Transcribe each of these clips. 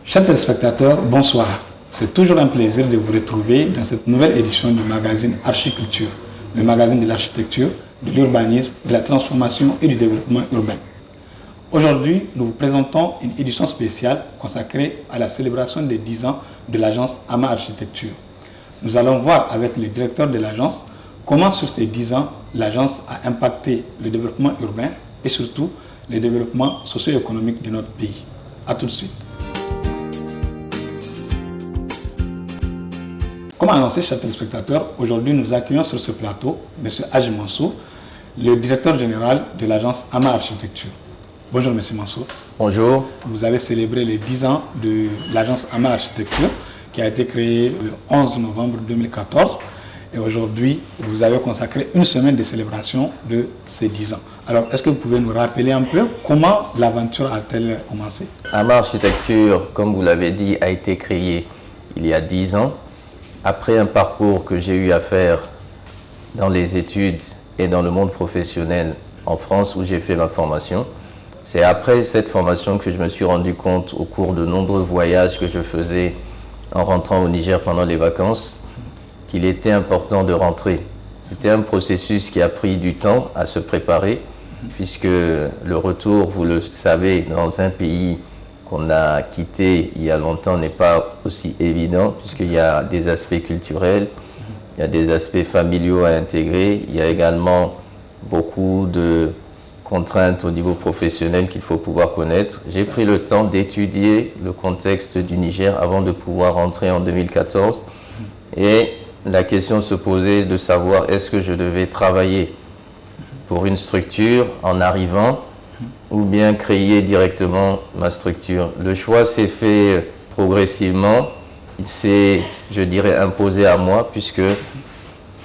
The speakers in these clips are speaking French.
Chers téléspectateurs, bonsoir. C'est toujours un plaisir de vous retrouver dans cette nouvelle édition du magazine Archiculture, le magazine de l'architecture, de l'urbanisme, de la transformation et du développement urbain. Aujourd'hui, nous vous présentons une édition spéciale consacrée à la célébration des 10 ans de l'agence AMA Architecture. Nous allons voir avec le directeur de l'agence comment sur ces 10 ans, l'agence a impacté le développement urbain et surtout le développement socio-économique de notre pays. A tout de suite. Comme annoncé, chers téléspectateurs, aujourd'hui nous accueillons sur ce plateau M. Haji Mansour, le directeur général de l'agence AMA Architecture. Bonjour M. Mansour. Bonjour. Vous avez célébré les 10 ans de l'agence AMA Architecture qui a été créée le 11 novembre 2014 et aujourd'hui vous avez consacré une semaine de célébration de ces 10 ans. Alors est-ce que vous pouvez nous rappeler un peu comment l'aventure a-t-elle commencé? AMA Architecture, comme vous l'avez dit, a été créée il y a 10 ans. Après un parcours que j'ai eu à faire dans les études et dans le monde professionnel en France où j'ai fait ma formation, c'est après cette formation que je me suis rendu compte au cours de nombreux voyages que je faisais en rentrant au Niger pendant les vacances qu'il était important de rentrer. C'était un processus qui a pris du temps à se préparer puisque le retour, vous le savez, dans un pays qu'on a quitté il y a longtemps n'est pas aussi évident puisqu'il y a des aspects culturels, il y a des aspects familiaux à intégrer, il y a également beaucoup de contraintes au niveau professionnel qu'il faut pouvoir connaître. J'ai pris le temps d'étudier le contexte du Niger avant de pouvoir rentrer en 2014 et la question se posait de savoir est-ce que je devais travailler pour une structure en arrivant ou bien créer directement ma structure. Le choix s'est fait progressivement. Il s'est, je dirais, imposé à moi puisque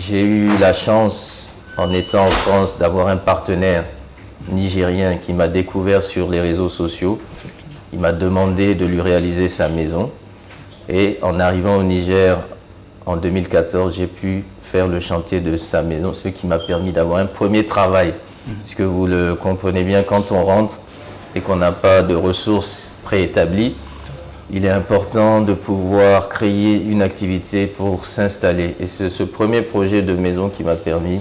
j'ai eu la chance, en étant en France, d'avoir un partenaire nigérien qui m'a découvert sur les réseaux sociaux. Il m'a demandé de lui réaliser sa maison. Et en arrivant au Niger en 2014, j'ai pu faire le chantier de sa maison, ce qui m'a permis d'avoir un premier travail. Puisque vous le comprenez bien, quand on rentre et qu'on n'a pas de ressources préétablies, il est important de pouvoir créer une activité pour s'installer. Et c'est ce premier projet de maison qui m'a permis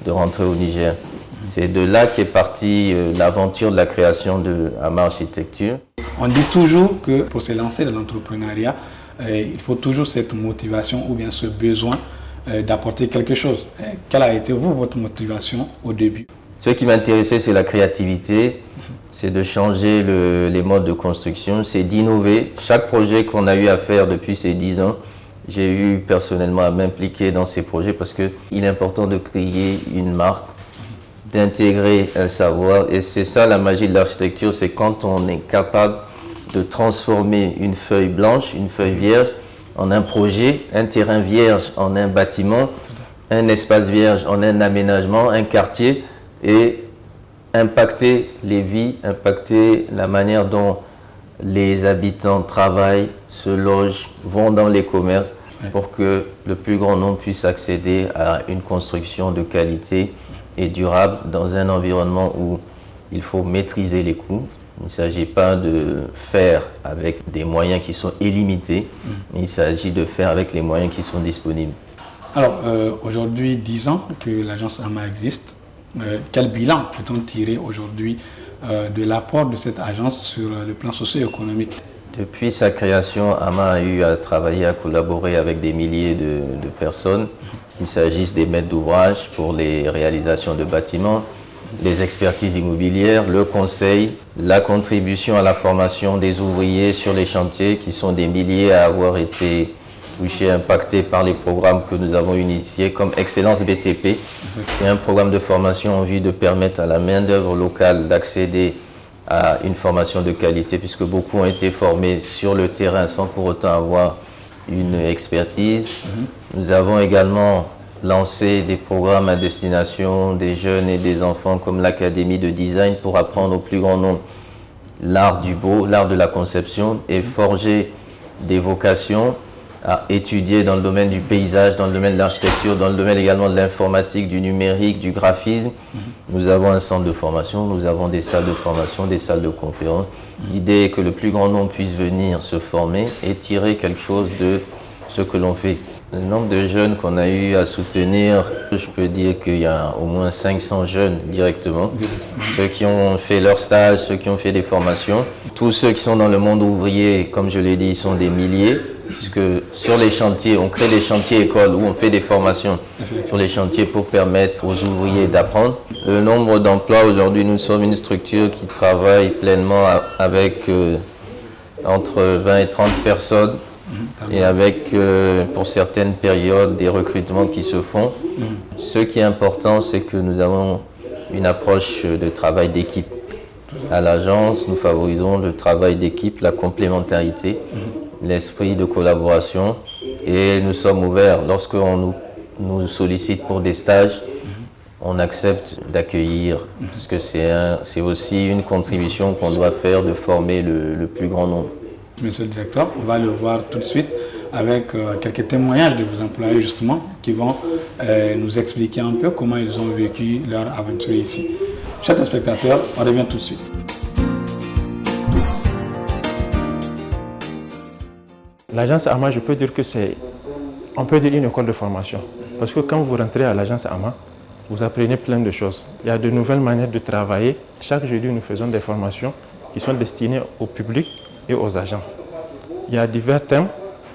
de rentrer au Niger. C'est de là qu'est partie l'aventure de la création de AMA Architecture. On dit toujours que pour se lancer dans l'entrepreneuriat, il faut toujours cette motivation ou bien ce besoin d'apporter quelque chose. Quelle a été votre motivation au début? Ce qui m'intéressait, c'est la créativité, c'est de changer les modes de construction, c'est d'innover. Chaque projet qu'on a eu à faire depuis ces 10 ans, j'ai eu personnellement à m'impliquer dans ces projets parce qu'il est important de créer une marque, d'intégrer un savoir. Et c'est ça la magie de l'architecture, c'est quand on est capable de transformer une feuille blanche, une feuille vierge, en un projet, un terrain vierge en un bâtiment, un espace vierge en un aménagement, un quartier, et impacter les vies, impacter la manière dont les habitants travaillent, se logent, vont dans les commerces pour que le plus grand nombre puisse accéder à une construction de qualité et durable dans un environnement où il faut maîtriser les coûts. Il ne s'agit pas de faire avec des moyens qui sont illimités, mais il s'agit de faire avec les moyens qui sont disponibles. Alors, aujourd'hui, 10 ans que l'agence AMA existe. Quel bilan peut-on tirer aujourd'hui de l'apport de cette agence sur le plan socio-économique? Depuis sa création, AMA a eu à travailler, à collaborer avec des milliers de personnes, qu'il s'agisse des maîtres d'ouvrage pour les réalisations de bâtiments, les expertises immobilières, le conseil, la contribution à la formation des ouvriers sur les chantiers qui sont des milliers à avoir été touchés, impactés par les programmes que nous avons initiés comme Excellence BTP. C'est un programme de formation en vue de permettre à la main-d'œuvre locale d'accéder à une formation de qualité, puisque beaucoup ont été formés sur le terrain sans pour autant avoir une expertise. Nous avons également lancé des programmes à destination des jeunes et des enfants comme l'Académie de design pour apprendre au plus grand nombre l'art du beau, l'art de la conception et forger des vocations à étudier dans le domaine du paysage, dans le domaine de l'architecture, dans le domaine également de l'informatique, du numérique, du graphisme. Nous avons un centre de formation, nous avons des salles de formation, des salles de conférence. L'idée est que le plus grand nombre puisse venir se former et tirer quelque chose de ce que l'on fait. Le nombre de jeunes qu'on a eu à soutenir, je peux dire qu'il y a au moins 500 jeunes directement. Ceux qui ont fait leur stage, ceux qui ont fait des formations. Tous ceux qui sont dans le monde ouvrier, comme je l'ai dit, sont des milliers. Puisque sur les chantiers, on crée des chantiers écoles où on fait des formations sur les chantiers pour permettre aux ouvriers d'apprendre. Le nombre d'emplois, aujourd'hui, nous sommes une structure qui travaille pleinement avec entre 20 et 30 personnes. Et avec, pour certaines périodes, des recrutements qui se font. Ce qui est important, c'est que nous avons une approche de travail d'équipe. À l'agence, nous favorisons le travail d'équipe, la complémentarité, l'esprit de collaboration. Et nous sommes ouverts. Lorsqu'on nous sollicite pour des stages, on accepte d'accueillir, parce que c'est aussi une contribution qu'on doit faire de former le plus grand nombre. Monsieur le directeur, on va le voir tout de suite avec quelques témoignages de vos employés justement qui vont nous expliquer un peu comment ils ont vécu leur aventure ici. Chers spectateurs, on revient tout de suite. L'agence AMA, je peux dire que on peut dire une école de formation. Parce que quand vous rentrez à l'agence AMA, vous apprenez plein de choses. Il y a de nouvelles manières de travailler. Chaque jeudi, nous faisons des formations qui sont destinées au public et aux agents. Il y a divers thèmes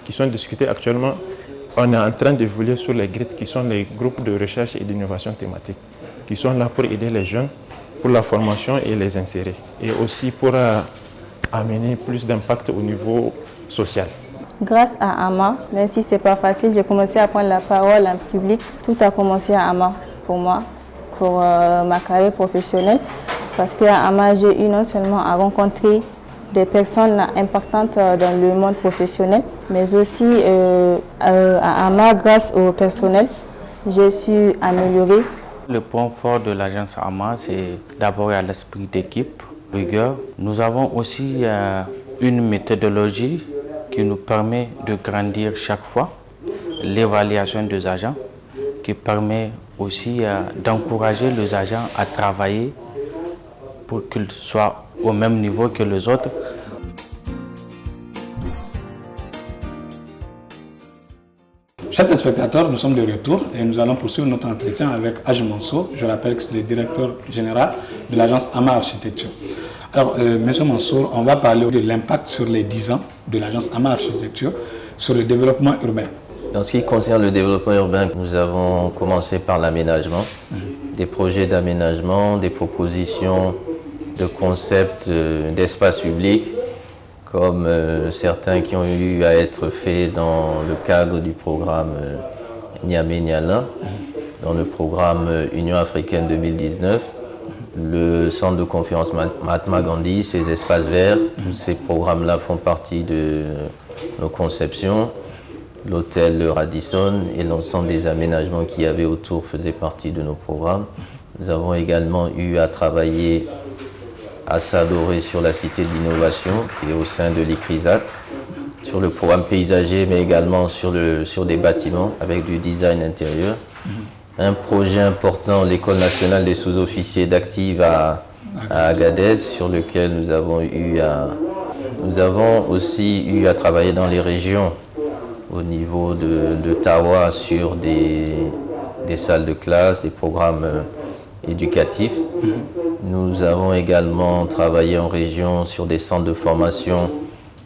qui sont discutés actuellement. On est en train d'évoluer sur les GRIT, qui sont les groupes de recherche et d'innovation thématique, qui sont là pour aider les jeunes, pour la formation et les insérer. Et aussi pour amener plus d'impact au niveau social. Grâce à AMA, même si ce n'est pas facile, j'ai commencé à prendre la parole en public. Tout a commencé à AMA pour moi, pour ma carrière professionnelle. Parce qu'à AMA, j'ai eu non seulement à rencontrer des personnes impactantes dans le monde professionnel, mais aussi à AMA, grâce au personnel, j'ai su améliorer. Le point fort de l'agence AMA, c'est d'abord l'esprit d'équipe, rigueur. Nous avons aussi une méthodologie qui nous permet de grandir chaque fois, l'évaluation des agents, qui permet aussi d'encourager les agents à travailler pour qu'ils soient au même niveau que les autres. Chers téléspectateurs, nous sommes de retour et nous allons poursuivre notre entretien avec Hadj Mansour. Je rappelle que c'est le directeur général de l'agence AMA Architecture. Alors, Monsieur Mansour, on va parler de l'impact sur les 10 ans de l'agence AMA Architecture sur le développement urbain. En ce qui concerne le développement urbain, nous avons commencé par l'aménagement, des projets d'aménagement, des propositions de concepts d'espace public, comme certains qui ont eu à être faits dans le cadre du programme Niamey-Niala, dans le programme Union africaine 2019, le centre de conférence Mahatma Gandhi, ces espaces verts, tous ces programmes-là font partie de nos conceptions. L'hôtel Radisson et l'ensemble des aménagements qu'il y avait autour faisaient partie de nos programmes. Nous avons également eu à travailler à s'adorer sur la Cité de l'Innovation, qui est au sein de l'ICRISAT, sur le programme paysager, mais également sur des bâtiments avec du design intérieur. Un projet important, l'École nationale des sous-officiers d'active à Agadez, sur lequel nous avons aussi eu à travailler dans les régions, au niveau de Tawa, sur des salles de classe, des programmes éducatifs. Nous avons également travaillé en région sur des centres de formation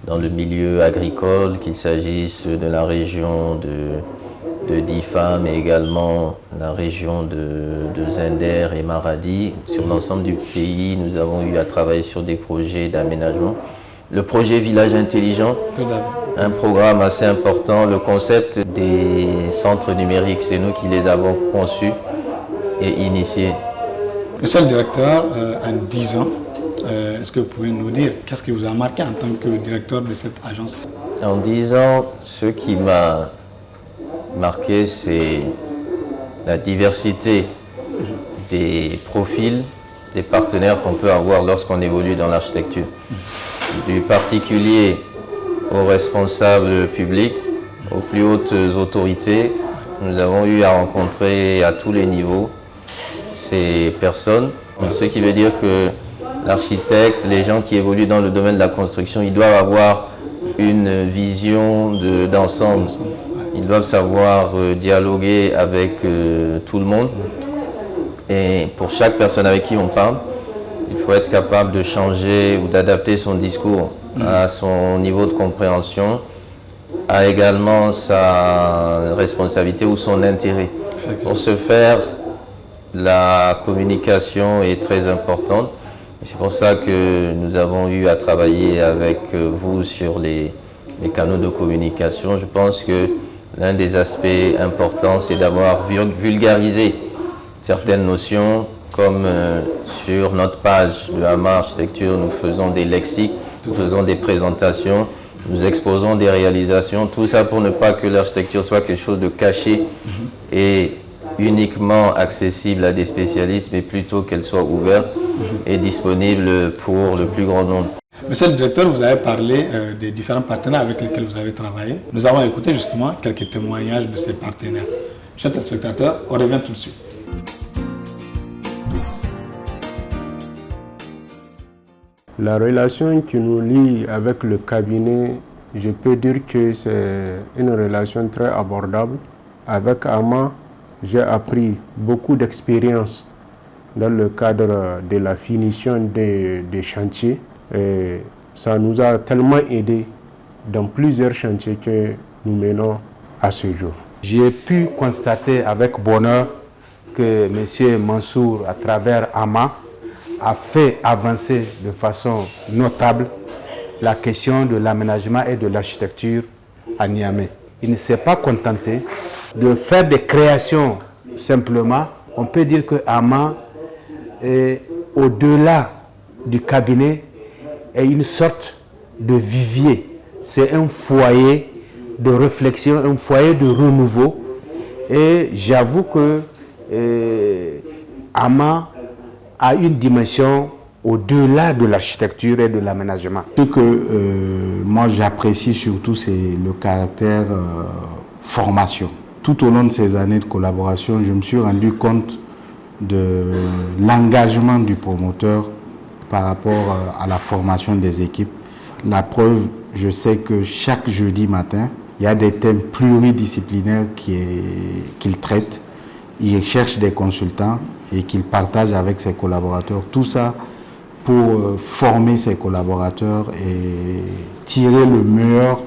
dans le milieu agricole, qu'il s'agisse de la région de Difa, mais également la région de Zender et Maradi. Sur l'ensemble du pays, nous avons eu à travailler sur des projets d'aménagement. Le projet Village Intelligent, un programme assez important. Le concept des centres numériques, c'est nous qui les avons conçus et initiés. Monsieur le directeur, en 10 ans, est-ce que vous pouvez nous dire qu'est-ce qui vous a marqué en tant que directeur de cette agence? En 10 ans, ce qui m'a marqué, c'est la diversité des profils, des partenaires qu'on peut avoir lorsqu'on évolue dans l'architecture. Du particulier aux responsables publics, aux plus hautes autorités, nous avons eu à rencontrer à tous les niveaux ces personnes. Ce qui veut dire que l'architecte, les gens qui évoluent dans le domaine de la construction, ils doivent avoir une vision d'ensemble. Ils doivent savoir dialoguer avec tout le monde. Et pour chaque personne avec qui on parle, il faut être capable de changer ou d'adapter son discours à son niveau de compréhension, à également sa responsabilité ou son intérêt. Pour ce faire, la communication est très importante. C'est pour ça que nous avons eu à travailler avec vous sur les canaux de communication. Je pense que l'un des aspects importants, c'est d'avoir vulgarisé certaines notions, comme sur notre page de Ama Architecture, nous faisons des lexiques, nous faisons des présentations, nous exposons des réalisations, tout ça pour ne pas que l'architecture soit quelque chose de caché et uniquement accessible à des spécialistes, mais plutôt qu'elle soit ouverte et disponible pour le plus grand nombre. Monsieur le directeur, vous avez parlé des différents partenaires avec lesquels vous avez travaillé. Nous avons écouté justement quelques témoignages de ces partenaires. Chers téléspectateurs, on revient tout de suite. La relation qui nous lie avec le cabinet, je peux dire que c'est une relation très abordable. Avec Ama, j'ai appris beaucoup d'expérience dans le cadre de la finition des chantiers. Et ça nous a tellement aidé dans plusieurs chantiers que nous menons à ce jour. J'ai pu constater avec bonheur que M. Mansour, à travers Ama, a fait avancer de façon notable la question de l'aménagement et de l'architecture à Niamey. Il ne s'est pas contenté de faire des créations simplement. On peut dire que Ama est au-delà du cabinet, est une sorte de vivier. C'est un foyer de réflexion, un foyer de renouveau. Et j'avoue que Ama a une dimension au-delà de l'architecture et de l'aménagement. Ce que moi j'apprécie surtout, c'est le caractère formation. Tout au long de ces années de collaboration, je me suis rendu compte de l'engagement du promoteur par rapport à la formation des équipes. La preuve, je sais que chaque jeudi matin, il y a des thèmes pluridisciplinaires qu'il traite. Il cherche des consultants et qu'il partage avec ses collaborateurs. Tout ça pour former ses collaborateurs et tirer le meilleur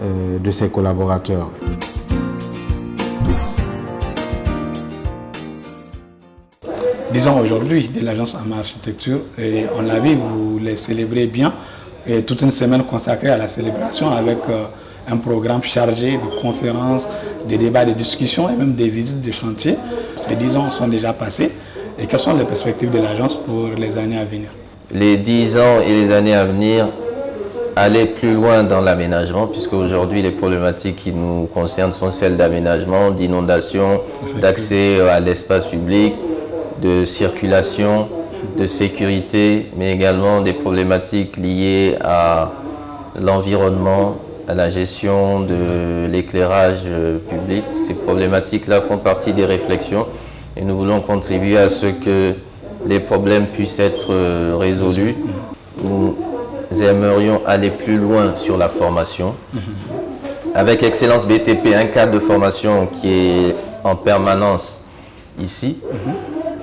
de ses collaborateurs. Disons aujourd'hui de l'agence Ama Architecture, et on l'a vu, vous les célébrez bien, et toute une semaine consacrée à la célébration avec un programme chargé de conférences, de débats, de discussions et même des visites de chantier. Ces 10 ans sont déjà passés. Et quelles sont les perspectives de l'agence pour les années à venir? Les 10 ans et les années à venir, aller plus loin dans l'aménagement, puisque aujourd'hui les problématiques qui nous concernent sont celles d'aménagement, d'inondation, d'accès à l'espace public, de circulation, de sécurité, mais également des problématiques liées à l'environnement, à la gestion de l'éclairage public. Ces problématiques-là font partie des réflexions et nous voulons contribuer à ce que les problèmes puissent être résolus. Nous aimerions aller plus loin sur la formation. Avec Excellence BTP, un cadre de formation qui est en permanence ici.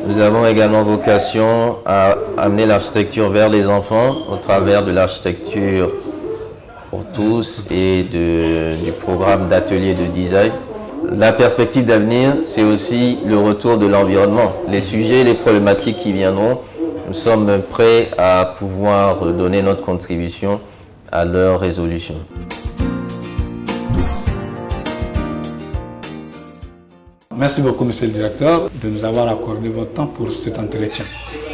Nous avons également vocation à amener l'architecture vers les enfants au travers de l'architecture pour tous et du programme d'atelier de design. La perspective d'avenir, c'est aussi le retour de l'environnement. Les sujets, les problématiques qui viendront, nous sommes prêts à pouvoir donner notre contribution à leur résolution. Merci beaucoup, monsieur le directeur, de nous avoir accordé votre temps pour cet entretien.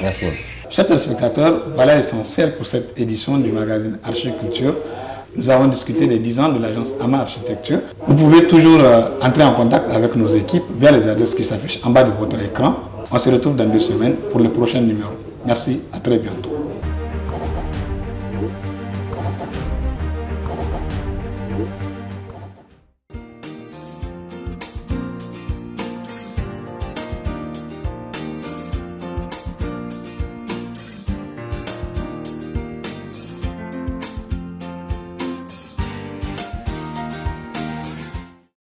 Merci. Chers téléspectateurs, voilà l'essentiel pour cette édition du magazine Archiculture. Nous avons discuté des 10 ans de l'agence AMA Architecture. Vous pouvez toujours entrer en contact avec nos équipes via les adresses qui s'affichent en bas de votre écran. On se retrouve dans 2 semaines pour le prochain numéro. Merci, à très bientôt.